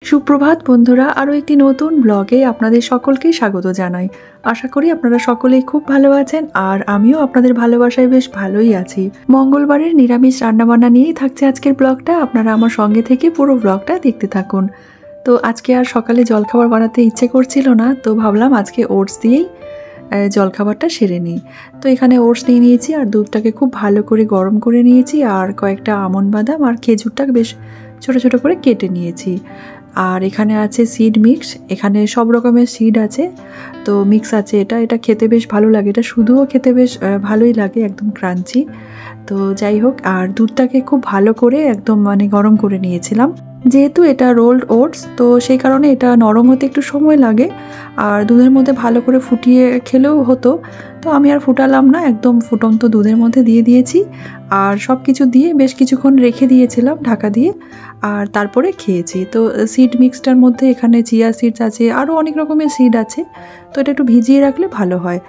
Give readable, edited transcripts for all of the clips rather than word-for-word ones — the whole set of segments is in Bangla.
সুপ্রভাত বন্ধুরা, আরও একটি নতুন ব্লগে আপনাদের সকলকে স্বাগত জানাই। আশা করি আপনারা সকলেই খুব ভালো আছেন, আর আমিও আপনাদের ভালোবাসায় বেশ ভালোই আছি। মঙ্গলবারের নিরামিষ রান্নাবান্না নিয়েই থাকছে আজকের ব্লগটা। আপনারা আমার সঙ্গে থেকে পুরো ব্লগটা দেখতে থাকুন। তো আজকে আর সকালে জলখাবার বানাতে ইচ্ছে করছিল না, তো ভাবলাম আজকে ওটস দিয়েই জলখাবারটা সেরে নিই। তো এখানে ওটস নিয়ে নিয়েছি, আর দুধটাকে খুব ভালো করে গরম করে নিয়েছি, আর কয়েকটা আমন্ড বাদাম আর খেজুরটাকে বেশ ছোট ছোট করে কেটে নিয়েছি। আর এখানে আছে সিড মিক্স, এখানে সব রকমের সিড আছে, তো মিক্স আছে। এটা খেতে বেশ ভালো লাগে, এটা শুধুও খেতে বেশ ভালোই লাগে, একদম ক্রাঞ্চি। তো যাই হোক, আর দুধটাকে খুব ভালো করে একদম গরম করে নিয়েছিলাম। যেহেতু এটা রোলড ওটস, তো সেই কারণে এটা নরম হতে একটু সময় লাগে, আর দুধের মধ্যে ভালো করে ফুটিয়ে খেলেও হতো। তো আমি আর ফুটালাম না, একদম ফুটন্ত দুধের মধ্যে দিয়ে দিয়েছি, আর সব কিছু দিয়ে বেশ কিছুক্ষণ রেখে দিয়েছিলাম ঢাকা দিয়ে, আর তারপরে খেয়েছি। তো সিড মিক্সটার মধ্যে এখানে চিয়া সিডস আছে, আরও অনেক রকমের সিড আছে, তো এটা একটু ভিজিয়ে রাখলে ভালো হয়।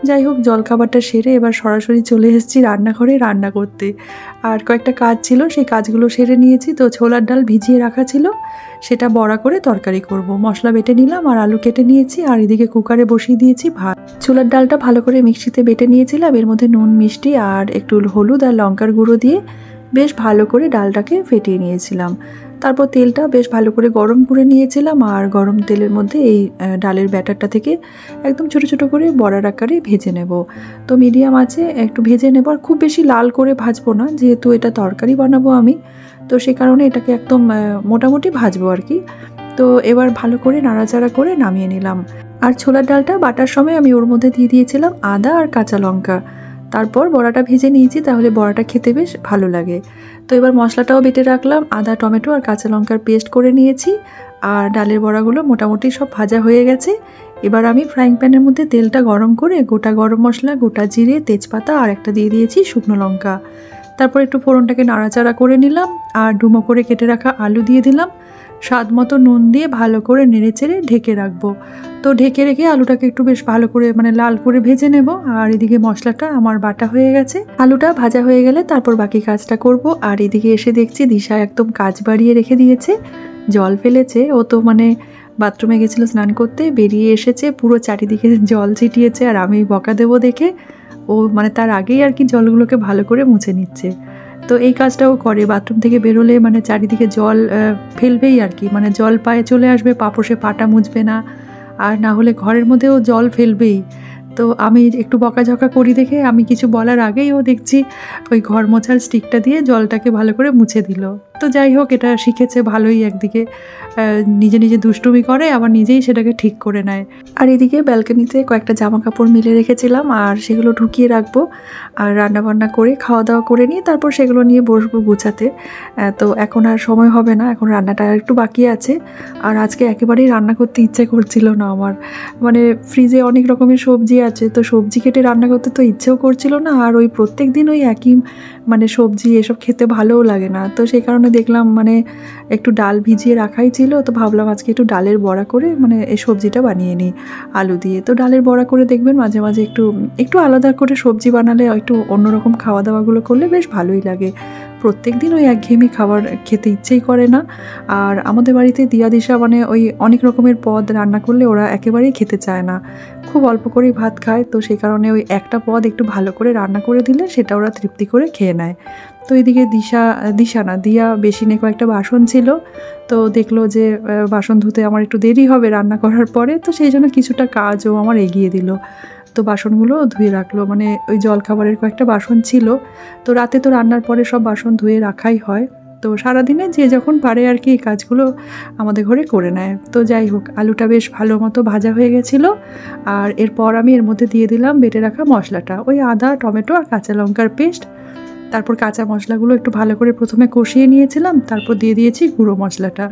যাই হোক, জলখাবারটা সেরে এবার সরাসরি চলে এসেছি রান্নাঘরে রান্না করতে। আর কয়েকটা কাজ ছিল, সেই কাজগুলো সেরে নিয়েছি। তো ছোলার ডাল ভিজিয়ে রাখা ছিল, সেটা বড়া করে তরকারি করব। মশলা বেটে নিলাম, আর আলু কেটে নিয়েছি, আর এদিকে কুকারে বসিয়ে দিয়েছি ভাত। ছোলার ডালটা ভালো করে মিক্সিতে বেটে নিয়েছিলাম, এর মধ্যে নুন, মিষ্টি আর একটু হলুদ আর লঙ্কার গুঁড়ো দিয়ে বেশ ভালো করে ডালটাকে ফেটিয়ে নিয়েছিলাম। তারপর তেলটা বেশ ভালো করে গরম করে নিয়েছিলাম, আর গরম তেলের মধ্যে এই ডালের ব্যাটারটা থেকে একদম ছোট ছোট করে বড়ার আকারে ভেজে নেব। তো মিডিয়াম আছে একটু ভেজে নেব, আর খুব বেশি লাল করে ভাজবো না, যেহেতু এটা তরকারি বানাবো আমি, তো সে কারণে এটাকে একদম মোটামুটি ভাজবো আর কি। তো এবার ভালো করে নাড়াচাড়া করে নামিয়ে নিলাম। আর ছোলার ডালটা বাটার সময় আমি ওর মধ্যে দিয়ে দিয়েছিলাম আদা আর কাঁচা লঙ্কা। তারপর বড়াটা ভেজে নিয়েছি, তাহলে বড়াটা খেতে বেশ ভালো লাগে। তো এবার মশলাটাও বেটে রাখলাম, আদা, টমেটো আর কাঁচা লঙ্কার পেস্ট করে নিয়েছি, আর ডালের বড়াগুলো মোটামুটি সব ভাজা হয়ে গেছে। এবার আমি ফ্রাইং প্যানের মধ্যে তেলটা গরম করে গোটা গরম মশলা, গোটা জিরে, তেজপাতা আর একটা দিয়ে দিয়েছি শুকনো লঙ্কা। তারপর একটু ফোড়নটাকে নাড়াচাড়া করে নিলাম, আর ডুমো করে কেটে রাখা আলু দিয়ে দিলাম। স্বাদ মতো নুন দিয়ে ভালো করে নেড়েচেড়ে ঢেকে রাখবো। তো ঢেকে রেখে আলুটাকে একটু বেশ ভালো করে লাল করে ভেজে নেব। আর এদিকে মশলাটা আমার বাটা হয়ে গেছে, আলুটা ভাজা হয়ে গেলে তারপর বাকি কাজটা করব। আর এদিকে এসে দেখছি দিশা একদম কাজ বাড়িয়ে রেখে দিয়েছে, জল ফেলেছে। ও তো বাথরুমে গেছিলো স্নান করতে, বেরিয়ে এসেছে, পুরো চারিদিকে জল ছিটিয়েছে, আর আমি বকা দেবো দেখে ও তার আগেই আর কি জলগুলোকে ভালো করে মুছে নিচ্ছে। তো এই কাজটাও করে, বাথরুম থেকে বেরোলে চারিদিকে জল ফেলবেই আর কি, জল পায়ে চলে আসবে, পাপোশে পাটা মুছবে না, আর না হলে ঘরের মধ্যেও জল ফেলবেই। তো আমি একটু বকাঝকা করি দেখে আমি কিছু বলার আগেই ও দেখছি ওই ঘর মোছার স্টিকটা দিয়ে জলটাকে ভালো করে মুছে দিল। তো যাই হোক, এটা শিখেছে ভালোই, একদিকে নিজে নিজে দুষ্টুমি করে, আবার নিজেই সেটাকে ঠিক করে নেয়। আর এদিকে ব্যালকনিতে কয়েকটা জামা কাপড় মিলে রেখেছিলাম, আর সেগুলো ঢুকিয়ে রাখবো, আর রান্নাবান্না করে খাওয়া দাওয়া করে নিয়ে তারপর সেগুলো নিয়ে বসবো গুছাতে। তো এখন আর সময় হবে না, এখন রান্নাটা একটু বাকি আছে। আর আজকে একেবারেই রান্না করতে ইচ্ছে করছিল না আমার, ফ্রিজে অনেক রকমের সবজি আছে, তো সবজি কেটে রান্না করতে তো ইচ্ছেও করছিল না, আর ওই প্রত্যেক দিন ওই একই সবজি এসব খেতে ভালোও লাগে না। তো সেই কারণে দেখলাম একটু ডাল ভিজিয়ে রাখাই ছিল, তো ভাবলাম আজকে একটু ডালের বড়া করে এই সবজিটা বানিয়ে নিই আলু দিয়ে। তো ডালের বড়া করে দেখবেন মাঝে মাঝে একটু একটু আলাদা করে সবজি বানালে, একটু অন্যরকম খাওয়া দাওয়াগুলো করলে বেশ ভালোই লাগে। প্রত্যেক দিন ওই একঘেয়েমি খাবার খেতে ইচ্ছেই করে না। আর আমাদের বাড়িতে দিয়া দিশা ওই অনেক রকমের পদ রান্না করলে ওরা একেবারেই খেতে চায় না, খুব অল্প করেই ভাত খায়। তো সেই কারণে ওই একটা পদ একটু ভালো করে রান্না করে দিলে সেটা ওরা তৃপ্তি করে খেয়ে নেয়। তো এদিকে দিয়া বেসিনে কয়েকটা বাসন ছিল, তো দেখলো যে বাসন ধুতে আমার একটু দেরি হবে রান্না করার পরে, তো সেই জন্য কিছুটা কাজও আমার এগিয়ে দিল। তো বাসনগুলো ধুয়ে রাখলো, ওই জলখাবারের কয়েকটা বাসন ছিল। তো রাতে তো রান্নার পরে সব বাসন ধুয়ে রাখাই হয়, তো সারাদিনে যে যখন পারে আর কি এই কাজগুলো আমাদের ঘরে করে নেয়। তো যাই হোক, আলুটা বেশ ভালো মতো ভাজা হয়ে গেছিলো, আর এরপর আমি এর মধ্যে দিয়ে দিলাম বেটে রাখা মশলাটা, ওই আদা, টমেটো আর কাঁচা লঙ্কার পেস্ট। তারপর কাঁচা মশলাগুলো একটু ভালো করে প্রথমে কষিয়ে নিয়েছিলাম, তারপর দিয়ে দিয়েছি গুঁড়ো মশলাটা।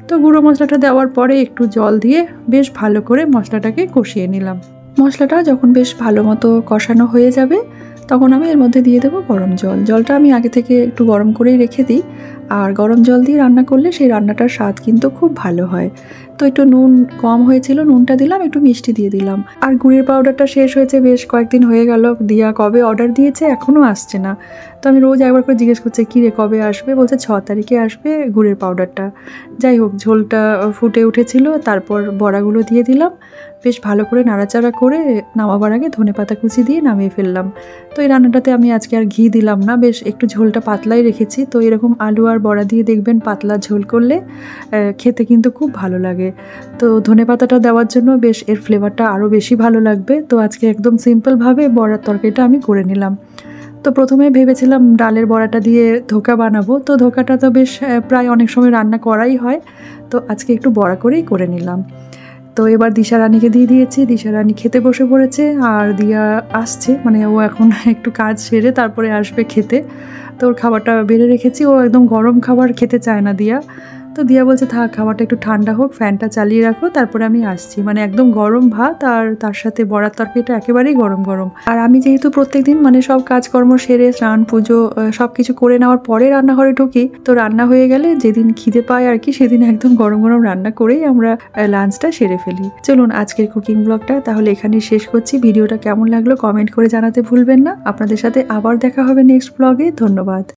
তো গুঁড়ো মশলাটা দেওয়ার পরে একটু জল দিয়ে বেশ ভালো করে মশলাটাকে কষিয়ে নিলাম। মশলাটা যখন বেশ ভালো মতো কষানো হয়ে যাবে, তখন আমি এর মধ্যে দিয়ে দেবো গরম জল। জলটা আমি আগে থেকে একটু গরম করেই রেখে দিই, আর গরম জল দিয়ে রান্না করলে সেই রান্নাটার স্বাদ কিন্তু খুব ভালো হয়। তো একটু নুন কম হয়েছিল, নুনটা দিলাম, একটু মিষ্টি দিয়ে দিলাম। আর গুড়ের পাউডারটা শেষ হয়েছে, বেশ কয়েকদিন হয়ে গেল। দিয়া কবে অর্ডার দিয়েছে এখনও আসছে না। তো আমি রোজ একবার করে জিজ্ঞেস করছি, কী রে কবে আসবে? বলছে 6 তারিখে আসবে গুড়ের পাউডারটা। যাই হোক, ঝোলটা ফুটে উঠেছিল, তারপর বড়াগুলো দিয়ে দিলাম, বেশ ভালো করে নাড়াচাড়া করে নামাবার আগে ধনেপাতা কুচি দিয়ে নামিয়ে ফেললাম। তো এই রান্নাটাতে আমি আজকে আর ঘি দিলাম না, বেশ একটু ঝোলটা পাতলাই রেখেছি। তো এরকম আলু আর বড়া দিয়ে দেখবেন পাতলা ঝোল করলে খেতে কিন্তু খুব ভালো লাগে। তো ধনেপাতাটা দেওয়ার জন্য বেশ এর ফ্লেভারটা আরও বেশি ভালো লাগবে। তো আজকে একদম সিম্পলভাবে বড়ার তরকারিটা আমি করে নিলাম। তো প্রথমে ভেবেছিলাম ডালের বড়াটা দিয়ে ধোকা বানাবো। তো ধোকাটা তো বেশ প্রায় অনেক সময় রান্না করাই হয়। তো আজকে একটু বড়া করেই করে নিলাম। তো এবার দিশারানীকে দিয়ে দিয়েছি, দিশারানী খেতে বসে পড়েছে। আর দিয়া আসছে, মানে ও এখন একটু কাজ সেরে তারপরে আসবে খেতে। তো ওর খাবারটা বেড়ে রেখেছি, ও একদম গরম খাবার খেতে চায় না দিয়া। তো দিয়া বলছে থাক, খাবারটা একটু ঠান্ডা হোক, ফ্যানটা চালিয়ে রাখো, তারপরে আমি আসছি। মানে একদম গরম ভাত আর তার সাথে বড়ার তরকারিটা একেবারেই গরম গরম। আর আমি যেহেতু প্রত্যেকদিন মানে সব কাজকর্ম সেরে স্নান পুজো সব কিছু করে নেওয়ার পরে রান্নাঘরে ঢুকি, তো রান্না হয়ে গেলে যেদিন খিদে পায় আর কি, সেদিন একদম গরম গরম রান্না করেই আমরা লাঞ্চটা সেরে ফেলি। চলুন আজকের কুকিং ব্লগটা তাহলে এখানেই শেষ করছি। ভিডিওটা কেমন লাগলো কমেন্ট করে জানাতে ভুলবেন না। আপনাদের সাথে আবার দেখা হবে নেক্সট ব্লগে। ধন্যবাদ।